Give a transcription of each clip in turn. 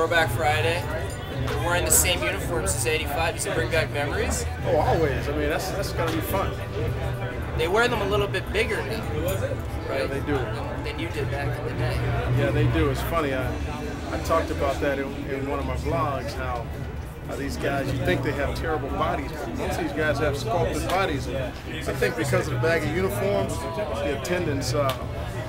Throwback Friday. We're wearing the same uniforms as '85. Does it bring back memories? Oh, always. I mean, that's gotta be fun. They wear them a little bit bigger now, right? Yeah, they do. Than you did back in the day. Yeah, they do. It's funny. I talked about that in one of my blogs. How these guys, you think they have terrible bodies, but most of these guys have sculpted bodies. And I think because of the baggy uniforms, the attendance,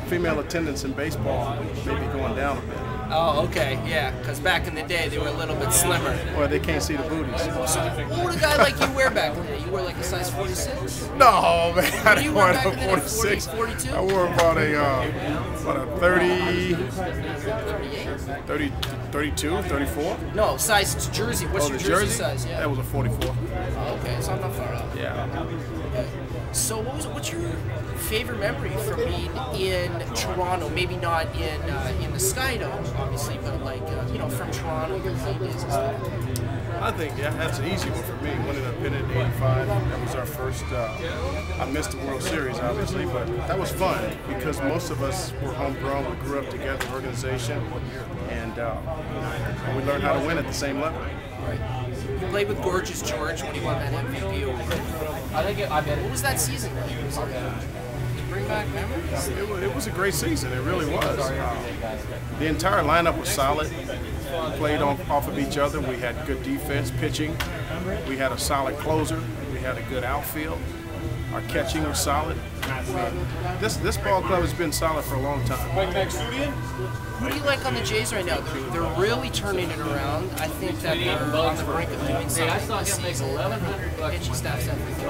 female attendance in baseball may be going down a bit. Oh, okay, yeah, because back in the day they were a little bit slimmer. Or they can't see the booties. So what would a guy like you wear back in the day? You wear like a size 46? No, man, I didn't wear a 46. 42. I wore about a 30, 32, 34. No, size jersey. What's your jersey size? Yeah. That was a 44. Oh, okay, so I'm not far off. Yeah. Okay. So what's your favorite memory from being in Toronto? Maybe not in the Sky Dome, obviously, but like from Toronto, your home days and stuff. I think that's an easy one for me. Winning a pennant in '85, that was our first. I missed the World Series, obviously, but that was fun because most of us were homegrown. We grew up together, organization, and we learned how to win at the same level. Right. You played with Gorgeous George when he won that MVP award. What was that season like? Was it bring back memories? It was a great season. It really was. The entire lineup was solid. We played off of each other. We had good defense, pitching. We had a solid closer. We had a good outfield. Our catching was solid. This ball club has been solid for a long time. What do you like on the Jays right now? They're really turning it around. I think that they're on the brink of doing something this season. Pitching staff's everything.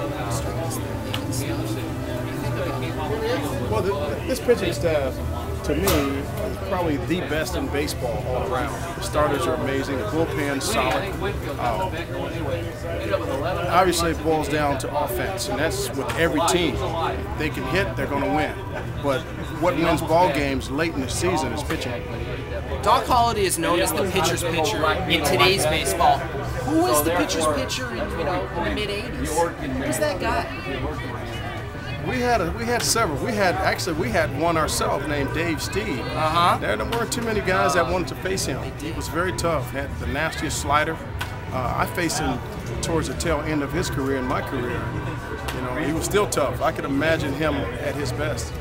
Well, this pitching staff, to me, is probably the best in baseball all around. The starters are amazing. The bullpen's solid. Obviously, it boils down to offense, and that's with every team. If they can hit, they're going to win. But what wins ball games late in the season is pitching. Doc Holliday is known as the pitcher's pitcher in today's baseball. Who was the pitcher's pitcher in the mid-'80s? Who was that guy? We had several. We had one ourselves named Dave Steve. There weren't too many guys that wanted to face him. He was very tough. Had the nastiest slider. I faced him towards the tail end of his career and my career. He was still tough. I could imagine him at his best.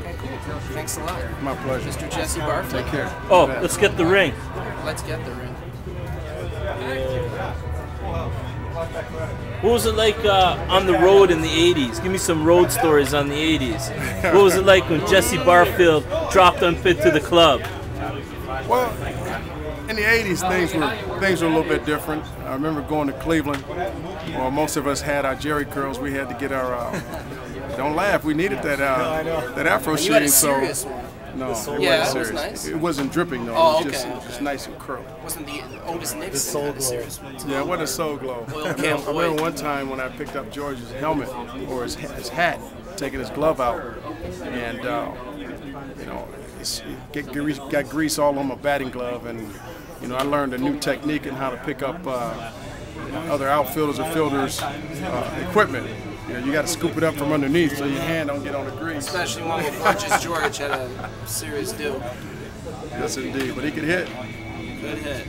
Okay, cool. Thanks a lot. My pleasure. Mr. Jesse Barfield. Take care. Oh, let's get the ring. Let's get the ring. What was it like on the road in the 80s? Give me some road stories on the 80s. What was it like when Jesse Barfield dropped unfit to the club? Well, in the 80s, things were a little bit different. I remember going to Cleveland. Well, most of us had our Jheri curls. We had to get our, don't laugh, we needed that afro sheen. You had a serious one. No, yeah, it wasn't was nice. It wasn't dripping though. Oh, it was okay. just nice and curly. Wasn't the Otis Nixon had a serious one? Yeah, what a soul glow. I remember one time when I picked up George's helmet or his hat, taking his glove out, and got grease all on my batting glove, and I learned a new technique in how to pick up other outfielders or fielders' equipment. You got to scoop it up from underneath so your hand don't get on the grease. Especially one with Gorgeous George had a serious do. Yes, indeed. But he could hit. Good hit.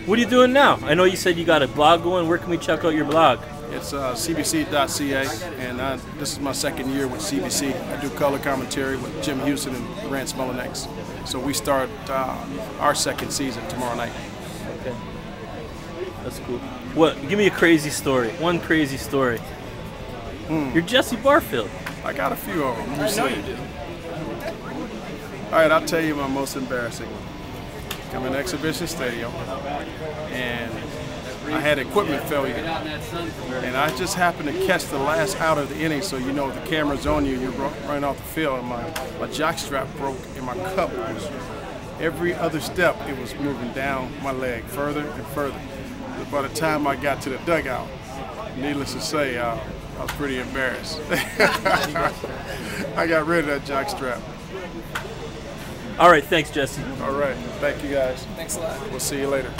What are you doing now? I know you said you got a blog going. Where can we check out your blog? It's cbc.ca, and this is my second year with CBC. I do color commentary with Jim Houston and Grant Smolinex. So we start our second season tomorrow night. Okay. That's cool. Give me a crazy story. One crazy story. You're Jesse Barfield. I got a few of them. I know you do. All right, I'll tell you my most embarrassing one. I'm in Exhibition Stadium, and I had equipment failure, and I just happened to catch the last out of the inning, so the camera's on you, you're running off the field, and my jockstrap broke, and my cup was, every other step, it was moving down my leg further and further. By the time I got to the dugout, needless to say, I was pretty embarrassed. I got rid of that jockstrap. All right, thanks, Jesse. All right, thank you guys. Thanks a lot. We'll see you later.